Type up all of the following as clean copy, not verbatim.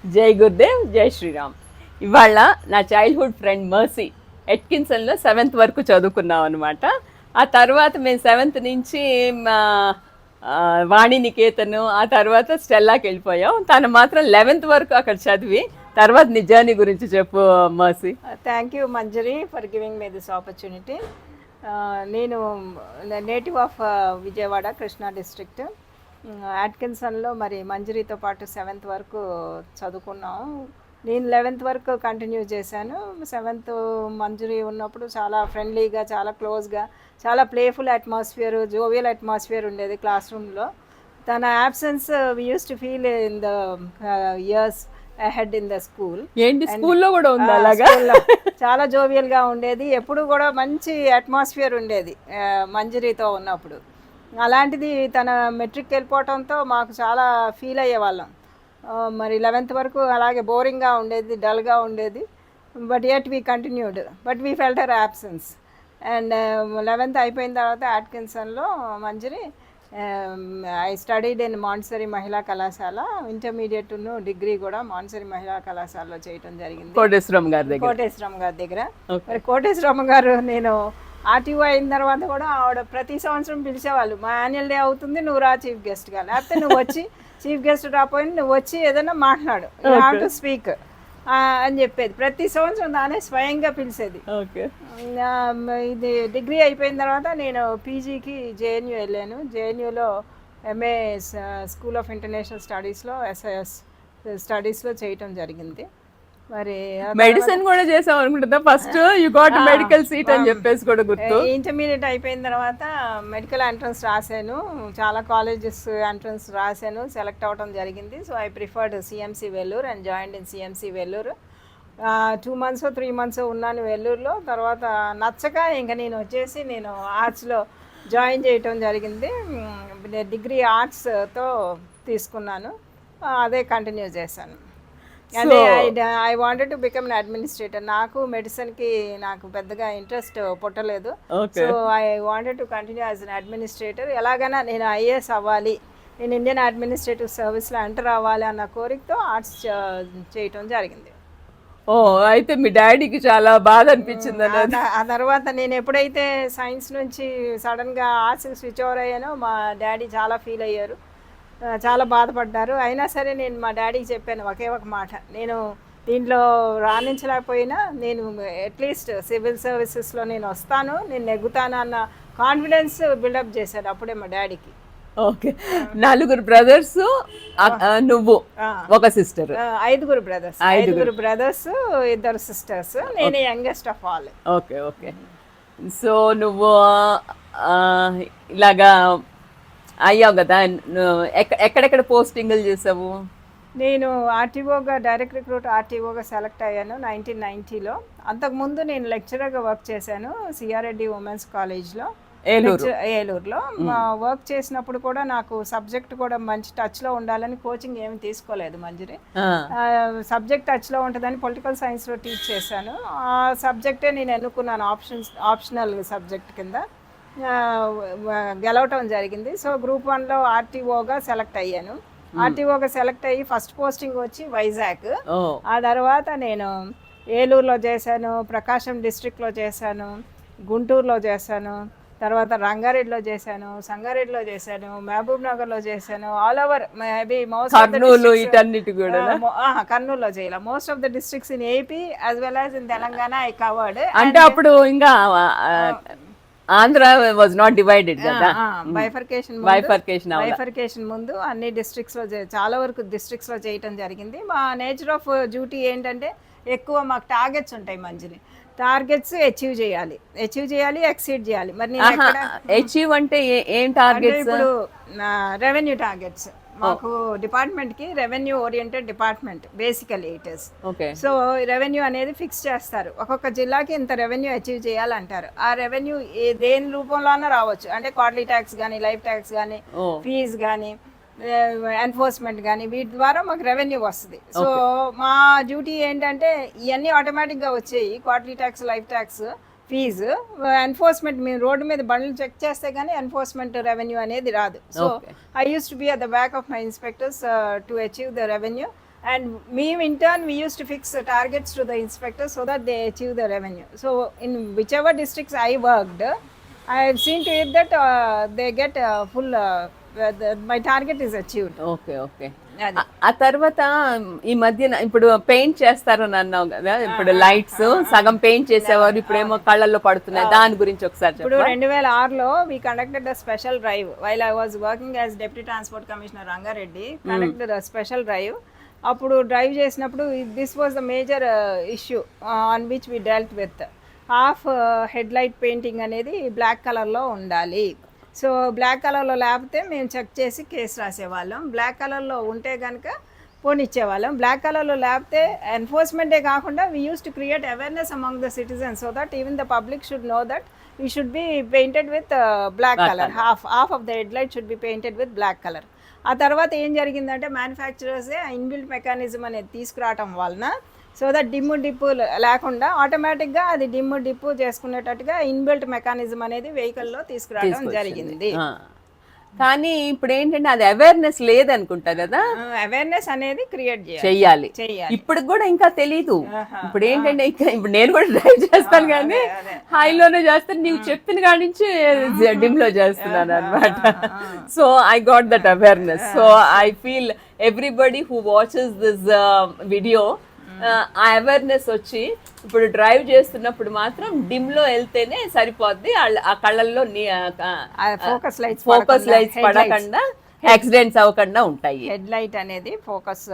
జై గురుదేవ్, జై శ్రీరామ్. ఇవాళ నా చైల్డ్హుడ్ ఫ్రెండ్ మర్సీ ఎట్కిన్సన్లో 7th వరకు చదువుకున్నాం అనమాట. ఆ తర్వాత మేము 7th నుంచి మా వాణి నికేతను, ఆ తర్వాత స్టెల్లాకి వెళ్ళిపోయాం. తను మాత్రం 11th వరకు అక్కడ చదివి తర్వాత నీ జర్నీ గురించి చెప్పు Mercy. Thank you Manjari for giving me this opportunity. నేను native of Vijayawada, Krishna district. యాట్కిన్సన్లో మరి మంజరితో పాటు 7th వరకు చదువుకున్నాం. నేను 11th వరకు కంటిన్యూ చేశాను. 7th మంజరి ఉన్నప్పుడు చాలా ఫ్రెండ్లీగా, చాలా క్లోజ్గా, చాలా ప్లేఫుల్ అట్మాస్ఫియర్, జోవియల్ అట్మాస్ఫియర్ ఉండేది క్లాస్ రూమ్లో. తన absence we use to feel in the years ahead in the school. ఏంటి స్కూల్లో కూడా ఉంది అలాగా? చాలా జోవియల్గా ఉండేది, ఎప్పుడు కూడా మంచి అట్మాస్ఫియర్ ఉండేది మంజరితో ఉన్నప్పుడు. అలాంటిది తన మెట్రిక్ వెళ్ళిపోవడంతో మాకు చాలా ఫీల్ అయ్యేవాళ్ళం. మరి 11th వరకు అలాగే బోరింగ్గా ఉండేది, డల్గా ఉండేది. But at we continued, but we felt her absence. And 11th అయిపోయిన తర్వాత యాట్కిన్సన్లో మంజరి ఐ స్టడీడ్ ఇన్ మాంటిసరీ మహిళా కళాశాల. ఇంటర్మీడియట్ డిగ్రీ కూడా మాంటిసరీ మహిళా కళాశాలలో చేయటం జరిగింది, కోటేశ్వరం గారి దగ్గర. మరి కోటేశ్వరమ్మ గారు, నేను ఆర్టీఓ అయిన తర్వాత కూడా ఆవిడ ప్రతి సంవత్సరం పిలిచేవాళ్ళు. మా యాన్యువల్ డే అవుతుంది, నువ్వు రా చీఫ్ గెస్ట్గా, లేకపోతే నువ్వు వచ్చి చీఫ్ గెస్ట్ రాపోయిన నువ్వు వచ్చి ఏదైనా మాట్లాడు, హావ్ టు స్పీక్ అని చెప్పేది. ప్రతి సంవత్సరం దానే స్వయంగా పిలిచేది. ఇది డిగ్రీ అయిపోయిన తర్వాత నేను పీజీకి జేఎన్యూ వెళ్ళాను. జేఎన్యూలో ఎంఏ స్కూల్ ఆఫ్ ఇంటర్నేషనల్ స్టడీస్లో ఎస్ఐఎస్ స్టడీస్లో చేయటం జరిగింది. మరి మెడిసిన్ కూడా చేసాం అనుకుంటుందా? First you got medical seat అని చెప్పేసి కూడా గుర్తు. ఇంటర్మీడియట్ అయిపోయిన తర్వాత మెడికల్ ఎంట్రన్స్ రాశాను, చాలా కాలేజెస్ ఎంట్రన్స్ రాశాను, సెలెక్ట్ అవ్వడం జరిగింది. So I preferred CMC Vellore and joined in CMC Vellore. 2 months 3 months ఉన్నాను వెల్లూరులో. తర్వాత నచ్చక ఇంకా నేను వచ్చేసి నేను ఆర్ట్స్లో జాయిన్ చేయటం జరిగింది. డిగ్రీ ఆర్ట్స్తో తీసుకున్నాను, అదే కంటిన్యూ చేశాను. అదే I wanted to become an administrator. నాకు మెడిసిన్కి నాకు పెద్దగా ఇంట్రెస్ట్ పుట్టలేదు. So I wanted to continue as an administrator. ఎలాగైనా నేను ఐఏఎస్ అవ్వాలి, నేను ఇండియన్ అడ్మినిస్ట్రేటివ్ సర్వీస్లో ఎంటర్ అవ్వాలి అన్న కోరికతో ఆర్ట్స్ చేయటం జరిగింది. ఓ, అయితే మీ డాడీకి చాలా బాధ అనిపించింది. ఆ తర్వాత నేను ఎప్పుడైతే సైన్స్ నుంచి సడన్గా ఆర్ట్స్కి స్విచ్ ఓవర్ అయ్యానో మా డాడీ చాలా ఫీల్ అయ్యారు, చాలా బాధపడ్డారు. అయినా సరే నేను మా డాడీకి చెప్పాను ఒకే ఒక మాట, నేను దీంట్లో రాణించలేకపోయినా నేను అట్లీస్ట్ సివిల్ సర్వీసెస్లో నేను వస్తాను, నేను నెగ్గుతాను అన్న కాన్ఫిడెన్స్ బిల్డప్ చేశాడు అప్పుడే మా డాడీకి. ఓకే, 4 బ్రదర్స్, నువ్వు ఒక సిస్టర్. 5 బ్రదర్స్, 5 బ్రదర్స్, 2 సిస్టర్స్, నేను youngest of all. Okay okay. So నువ్వు ఇలాగా అయ్యావు కదా, ఎక్కడెక్కడ పోస్టింగ్లు చేసావు? నేను ఆర్టీఓగా, డైరెక్ట్ రిక్రూట్ ఆర్టీఓగా సెలెక్ట్ అయ్యాను 1990లో. అంతకుముందు నేను లెక్చరర్గా వర్క్ చేశాను సిఆర్రెడ్డి ఉమెన్స్ కాలేజ్లో, ఏలూరులో. వర్క్ చేసినప్పుడు కూడా నాకు సబ్జెక్ట్ కూడా మంచి టచ్లో ఉండాలని కోచింగ్ ఏమి తీసుకోలేదు మంజరి. సబ్జెక్ట్ టచ్లో ఉంటుందని పొలిటికల్ సైన్స్లో టీచ్ చేశాను. ఆ సబ్జెక్టే నేను ఎన్నుకున్నాను ఆప్షనల్ సబ్జెక్ట్ కింద, గెలవటం జరిగింది. సో గ్రూప్ 1లో ఆర్టీఓగా సెలెక్ట్ అయ్యాను. ఆర్టీఓగా సెలెక్ట్ అయ్యి ఫస్ట్ పోస్టింగ్ వచ్చి వైజాగ్. ఆ తర్వాత నేను ఏలూరులో చేశాను, ప్రకాశం డిస్ట్రిక్ట్లో చేశాను, గుంటూరులో చేశాను, తర్వాత రంగారెడ్డిలో చేశాను, సంగారెడ్డిలో చేశాను, మహబూబ్ నగర్లో చేశాను. ఆల్ ఓవర్ మేబీ కర్నూలులో చేయాలి. Most of the districts in AP as well as in Telangana I covered. అంటే అప్పుడు ఇంకా ఆంధ్ర వాజ్ నాట్ డివైడెడ్ కదా, బైఫర్కేషన్ ముందు అన్ని డిస్ట్రిక్ట్స్లో చాలా వరకు డిస్ట్రిక్ట్స్లో చేయటం జరిగింది. మా నేచర్ ఆఫ్ డ్యూటీ ఏంటంటే ఎక్కువ మాకు టార్గెట్స్ ఉంటాయి మంచిది. టార్గెట్స్ అచీవ్ చేయాలి, ఎక్సీడ్ చేయాలి. మరి అచీవ్ అంటే ఏం టార్గెట్స్? ఇప్పుడు రెవెన్యూ టార్గెట్స్. మాకు డిపార్ట్మెంట్కి revenue oriented department basically it is. So revenue అనేది ఫిక్స్ చేస్తారు, ఒక్కొక్క జిల్లాకి ఇంత రెవెన్యూ అచీవ్ చేయాలంటారు. ఆ రెవెన్యూ దేని రూపంలోనే రావచ్చు, అంటే క్వార్టర్లీ ట్యాక్స్ కానీ, లైఫ్ ట్యాక్స్ కానీ, ఫీజ్ కానీ, ఎన్ఫోర్స్మెంట్ కానీ, వీటి ద్వారా మాకు రెవెన్యూ వస్తుంది. సో మా డ్యూటీ ఏంటంటే ఇవన్నీ ఆటోమేటిక్గా వచ్చాయి, quarterly tax, life tax, fees, enforcement. మేము రోడ్డు మీద బండ్లు చెక్ చేస్తే కానీ ఎన్ఫోర్స్మెంట్ రెవెన్యూ అనేది రాదు. So I use to be at the back of my inspectors to achieve the revenue. And we in turn we used to fix targets to the inspectors so that they achieve the revenue. So in whichever districts I worked, I have seen to it that they get full my target is achieved. Okay okay. అది. ఆ తర్వాత ఈ మధ్యన ఇప్పుడు paint చేస్తారని అన్నావు కదా, ఇప్పుడు లైట్స్ సగం పెయింట్ చేసేవారు, ఇప్పుడేమో కళ్ళల్లో పడుతున్నాయి, దాని గురించి ఒకసారి ఇప్పుడు చెప్పు. 2006లో we conducted a special drive while I was working as Deputy Transport Commissioner Rangareddy, conducted a special drive. అప్పుడు డ్రైవ్ చేసినప్పుడు this was the major issue on which we dealt with. Half head light painting అనేది black కలర్లో ఉండాలి. So black కలర్లో లేకపోతే మేము check చేసి case రాసేవాళ్ళం, black కలర్లో ఉంటే కనుక పోనిచ్చేవాళ్ళం. బ్లాక్ కలర్లో లేకపోతే ఎన్ఫోర్స్మెంటే కాకుండా we use to create awareness among the citizens so that even the public should know that we should be painted with black colour. Half of the head light should be painted with black colour. ఆ తర్వాత ఏం జరిగిందంటే మ్యానుఫ్యాక్చరర్సే inbuilt mechanism అనేది తీసుకురావటం వలన so that dim డిప్పు లేకుండా ఆటోమేటిక్గా అది డిమ్ము డిప్పు చేసుకునేటట్టుగా ఇన్బిల్ట్ మెకానిజం అనేది వెహికల్లో తీసుకురావడం జరిగింది. కానీ ఇప్పుడు ఏంటంటే అది అవేర్నెస్ లేదనుకుంటా కదా, అవేర్నెస్ అనేది క్రియేట్ చెయ్యాలి. ఇప్పుడు కూడా ఇంకా తెలీదు. ఇప్పుడు ఏంటంటే ఇప్పుడు నేను కూడా డ్రైవ్ చేస్తాను కానీ హైలోనే చేస్తాను, నీవు చెప్పిన కాడి నుంచి డిమ్ లో చేస్తున్నాను అనమాట. So I got that awareness. So I feel everybody who watches this video ఆ అవేర్నెస్ వచ్చి ఇప్పుడు డ్రైవ్ చేస్తున్నప్పుడు మాత్రం డిమ్ లో వెళ్తేనే సరిపోద్ది, ఆ కళ్ళల్లో ఫోకస్ లైట్స్ పడకుండా యాక్సిడెంట్స్ అవ్వకుండా ఉంటాయి. హెడ్ లైట్ అనేది ఫోకస్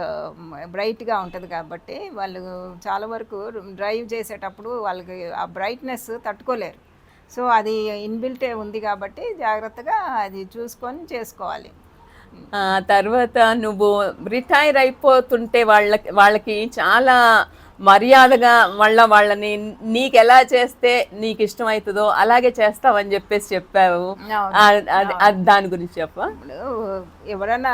బ్రైట్గా ఉంటుంది కాబట్టి వాళ్ళు చాలా వరకు డ్రైవ్ చేసేటప్పుడు వాళ్ళకి ఆ బ్రైట్నెస్ తట్టుకోలేరు. సో అది ఇన్బిల్టే ఉంది కాబట్టి జాగ్రత్తగా అది చూసుకొని చేసుకోవాలి. తర్వాత నువ్వు రిటైర్ అయిపోతుంటే వాళ్ళకి చాలా మర్యాదగా వాళ్ళని నీకు ఎలా చేస్తే నీకు ఇష్టమవుతుందో అలాగే చేస్తావని చెప్పావు. దాని గురించి చెప్ప. ఇప్పుడు ఎవరైనా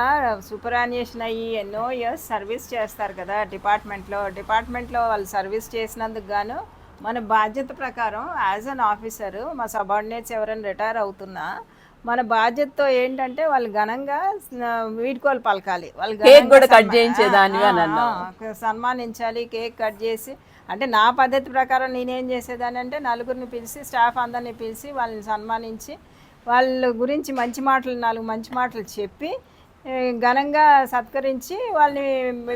సూపరాన్యేషన్ అయ్యి ఎన్నో ఇయర్స్ సర్వీస్ చేస్తారు కదా డిపార్ట్మెంట్లో వాళ్ళు సర్వీస్ చేసినందుకు గాను మన బాధ్యత ప్రకారం యాజ్ అన్ ఆఫీసరు మా సబార్డినేట్స్ ఎవరైనా రిటైర్ అవుతున్నా మన బాధ్యతతో ఏంటంటే వాళ్ళు ఘనంగా వీడ్కోలు పలకాలి, వాళ్ళు కేక్ కూడా కట్ చేయించేదాన్ని సన్మానించాలి. కేక్ కట్ చేసి అంటే నా పద్ధతి ప్రకారం నేనేం చేసేదాన్ని అంటే నలుగురిని పిలిచి స్టాఫ్ అందరిని పిలిచి వాళ్ళని సన్మానించి వాళ్ళ గురించి నాలుగు మంచి మాటలు చెప్పి ఘనంగా సత్కరించి వాళ్ళని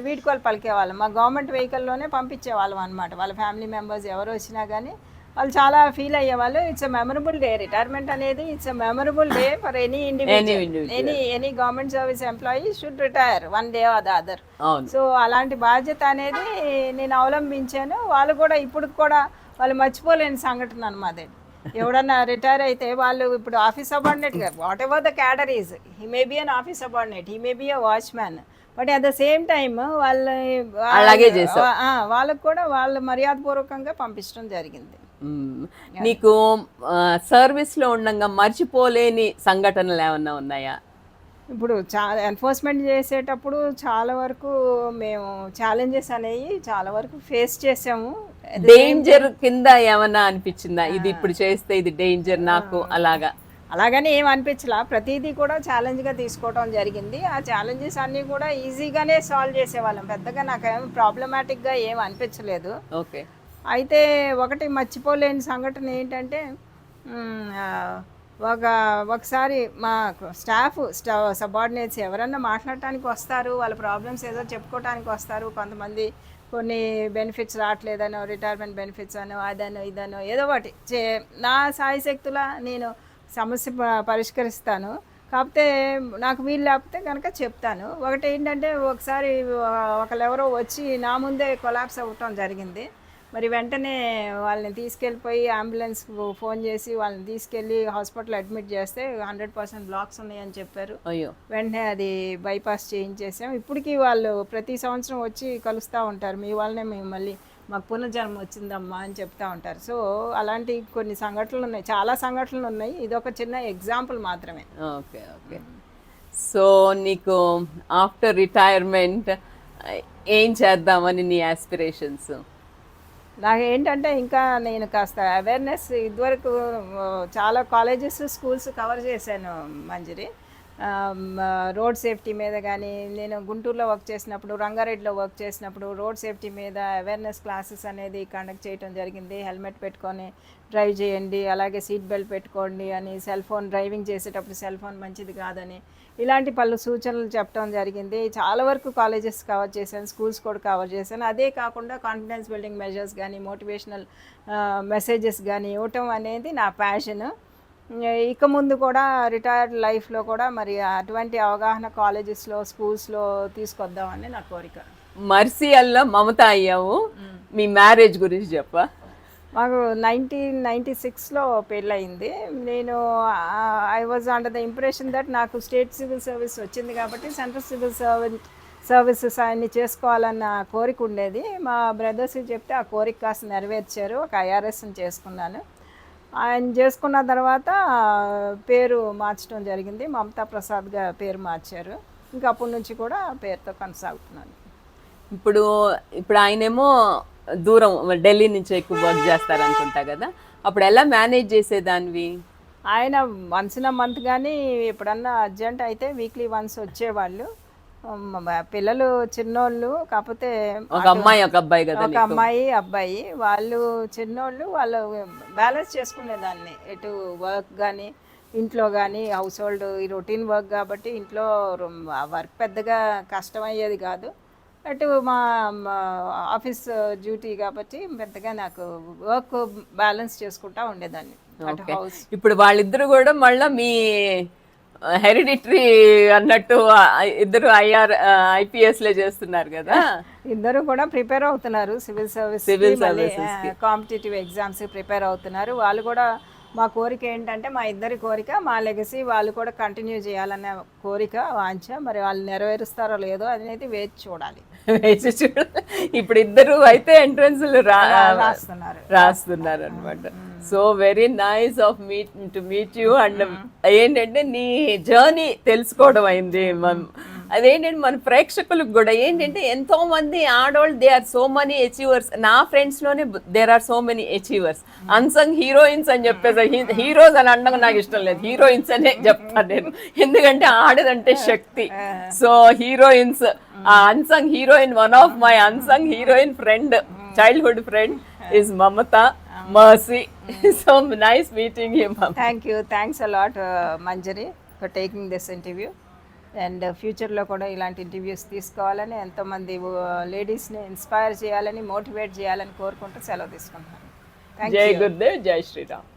వీడ్కోలు పలికేవాళ్ళం. మా గవర్నమెంట్ వెహికల్లోనే పంపించేవాళ్ళం అనమాట. వాళ్ళ ఫ్యామిలీ మెంబర్స్ ఎవరు వచ్చినా కానీ వాళ్ళు చాలా ఫీల్ అయ్యేవాళ్ళు. It's a memorable day. Retirement అనేది it's a memorable day for any individual. Any government service employee should retire one day or the other. So అలాంటి బాధ్యత అనేది నేను అవలంబించాను. వాళ్ళు కూడా ఇప్పుడు కూడా వాళ్ళు మర్చిపోలేని సంఘటన అన్నమాట. ఎవడన్నా రిటైర్ అయితే వాళ్ళు ఇప్పుడు ఆఫీస్ సబార్డినేట్ గారు whatever the cadre is, he may be an office subordinate, he may be a watchman, but at the same time వాళ్ళకు కూడా వాళ్ళు మర్యాదపూర్వకంగా పంపించడం జరిగింది. నీకు సర్వీస్ లో ఉండగా మర్చిపోలేని సంఘటనలు ఏమన్నా ఉన్నాయా? ఇప్పుడు చాలా ఎన్ఫోర్స్మెంట్ చేసేటప్పుడు చాలా వరకు మేము ఛాలెంజెస్ అనేవి చాలా వరకు ఫేస్ చేసాము. డేంజర్ కింద ఏమన్నా అనిపించిందా, ఇది ఇప్పుడు చేస్తే ఇది డేంజర్ నాకు అలాగని ఏం అనిపించలా. ప్రతిదీ కూడా ఛాలెంజ్గా తీసుకోవడం జరిగింది. ఆ ఛాలెంజెస్ అన్నీ కూడా ఈజీగానే సాల్వ్ చేసేవాళ్ళం. పెద్దగా నాకేం ప్రాబ్లమాటిక్గా ఏం అనిపించలేదు. ఓకే. అయితే ఒకటి మర్చిపోలేని సంఘటన ఏంటంటే ఒకసారి మా స్టాఫ్ సబార్డినేట్స్ ఎవరన్నా మాట్లాడటానికి వస్తారు, వాళ్ళ ప్రాబ్లమ్స్ ఏదో చెప్పుకోవటానికి వస్తారు. కొంతమంది కొన్ని బెనిఫిట్స్ రావట్లేదనో, రిటైర్మెంట్ బెనిఫిట్స్ అనో, అదనో ఇదనో ఏదో ఒకటి నా సాయశక్తులా నేను సమస్య పరిష్కరిస్తాను. కాకపోతే నాకు వీలు లేకపోతే కనుక చెప్తాను. ఒకటి ఏంటంటే ఒకసారి ఒకళ్ళెవరో వచ్చి నా ముందే కొలాప్స్ అవ్వటం జరిగింది. మరి వెంటనే వాళ్ళని తీసుకెళ్ళిపోయి అంబులెన్స్ ఫోన్ చేసి వాళ్ళని తీసుకెళ్ళి హాస్పిటల్ అడ్మిట్ చేస్తే 100% బ్లాక్స్ ఉన్నాయని చెప్పారు. వెంటనే అది బైపాస్ చేయించేసాం. ఇప్పటికీ వాళ్ళు ప్రతి సంవత్సరం వచ్చి కలుస్తూ ఉంటారు, మీ వాళ్ళనే మేము మళ్ళీ మాకు పునర్జన్మ వచ్చిందమ్మా అని చెప్తూ ఉంటారు. సో అలాంటి కొన్ని సంఘటనలు ఉన్నాయి, చాలా సంఘటనలు ఉన్నాయి. ఇది ఒక చిన్న ఎగ్జాంపుల్ మాత్రమే. Okay okay. సో నీకు ఆఫ్టర్ రిటైర్మెంట్ ఏం చేద్దామని నీ ఆస్పిరేషన్స్? నాకు ఏంటంటే ఇంకా నేను కాస్త అవేర్నెస్ ఇదివరకు చాలా కాలేజెస్ స్కూల్స్ కవర్ చేశాను మంజరి. రోడ్ సేఫ్టీ మీద కానీ, నేను గుంటూరులో వర్క్ చేసినప్పుడు, రంగారెడ్డిలో వర్క్ చేసినప్పుడు రోడ్ సేఫ్టీ మీద అవేర్నెస్ క్లాసెస్ అనేది కండక్ట్ చేయడం జరిగింది. హెల్మెట్ పెట్టుకొని డ్రైవ్ చేయండి, అలాగే సీట్ బెల్ట్ పెట్టుకోండి అని, సెల్ ఫోన్ డ్రైవింగ్ చేసేటప్పుడు సెల్ ఫోన్ మంచిది కాదని, ఇలాంటి పలు సూచనలు చెప్పడం జరిగింది. చాలా వరకు కాలేజెస్ కవర్ చేశాను, స్కూల్స్ కూడా కవర్ చేశాను. అదే కాకుండా కాన్ఫిడెన్స్ బిల్డింగ్ మెజర్స్ కానీ, మోటివేషనల్ మెసేజెస్ కానీ ఇవ్వటం అనేది నా ప్యాషను. ఇక ముందు కూడా రిటైర్డ్ లైఫ్లో కూడా మరి అటువంటి అవగాహన కాలేజెస్లో, స్కూల్స్లో తీసుకొద్దామని నా కోరిక. మర్సియల్లో మమత అయ్యావు, మీ మ్యారేజ్ గురించి చెప్పా. మాకు 1996లో పెళ్ళయింది. నేను I was under the impression that నాకు స్టేట్ సివిల్ సర్వీస్ వచ్చింది కాబట్టి సెంట్రల్ సివిల్ సర్వీసెస్ ఆయన్ని చేసుకోవాలన్న కోరిక ఉండేది. మా బ్రదర్స్ చెప్తే ఆ కోరిక కాస్త నెరవేర్చారు. ఒక ఐఆర్ఎస్ని చేసుకున్నాను. ఆయన చేసుకున్న తర్వాత పేరు మార్చడం జరిగింది. మమతా ప్రసాద్గా పేరు మార్చారు. ఇంకా అప్పటి నుంచి కూడా పేరుతో కొనసాగుతున్నాను. ఇప్పుడు ఇప్పుడు ఆయనేమో దూరం, ఢిల్లీ నుంచి ఎక్కువ వర్క్ చేస్తారనుకుంటా కదా, అప్పుడు ఎలా మేనేజ్ చేసేదానివి? ఆయన వన్స్ ఇన్ మంత్ కానీ ఎప్పుడన్నా అర్జెంట్ అయితే వీక్లీ వన్స్ వచ్చేవాళ్ళు. పిల్లలు చిన్నోళ్ళు, కాకపోతే ఒక అమ్మాయి ఒక అబ్బాయి కదా, ఒక అమ్మాయి అబ్బాయి, వాళ్ళు చిన్నోళ్ళు, వాళ్ళు బ్యాలెన్స్ చేసుకునేదాన్ని. ఎటు వర్క్ కానీ, ఇంట్లో కానీ, హౌస్ హోల్డ్ ఈ రొటీన్ వర్క్ కాబట్టి ఇంట్లో వర్క్ పెద్దగా కష్టమయ్యేది కాదు. అటు మా ఆఫీస్ డ్యూటీ కాబట్టి పెద్దగా నాకు వర్క్ బ్యాలెన్స్ చేసుకుంటా ఉండేదాన్ని. ఇప్పుడు వాళ్ళిద్దరు కూడా మళ్ళీ మీ హెరిడిటరీ అన్నట్టు ఇద్దరు ఐపీఎస్ లే చేస్తున్నారు కదా, ఇద్దరు కూడా ప్రిపేర్ అవుతున్నారు civil service, competitive exams prepare అవుతున్నారు. వాళ్ళు కూడా మా కోరిక ఏంటంటే, మా ఇద్దరి కోరిక, మా లెగసీ వాళ్ళు కూడా కంటిన్యూ చేయాలనే కోరిక, వాంఛ. మరి వాళ్ళు నెరవేరుస్తారో లేదో అనేది వేచి చూడాలి. ఇప్పుడు ఇద్దరు అయితే ఎంట్రన్స్ రాస్తున్నారు అనమాట. So very nice off to meet you. And ఏంటంటే నీ జర్నీ తెలుసుకోవడం అయింది. అదేంటంటే మన ప్రేక్షకులకు కూడా ఏంటంటే ఎంతో మంది ఆడవాళ్ళు, they are so many achievers. నా ఫ్రెండ్స్ లోనే there are so many achievers. Unsung heroines అని చెప్పేసి, హీరోస్ అని అనడం నాకు ఇష్టం లేదు, హీరోయిన్స్ అనే చెప్తాను నేను. ఎందుకంటే ఆడదంటే శక్తి. So heroines, unsung heroine, one of my unsung heroine friend, childhood friend is Mamata Mercy. So nice meeting you, Mama. Thank you. Thanks a lot, Manjari, for taking this interview. And ఫ్యూచర్లో కూడా ఇలాంటి interviews తీసుకోవాలని, ఎంతోమంది లేడీస్ని inspire చేయాలని, motivate చేయాలని కోరుకుంటూ సెలవు తీసుకుంటున్నాను. జై గురుదేవ్, జై శ్రీరామ్.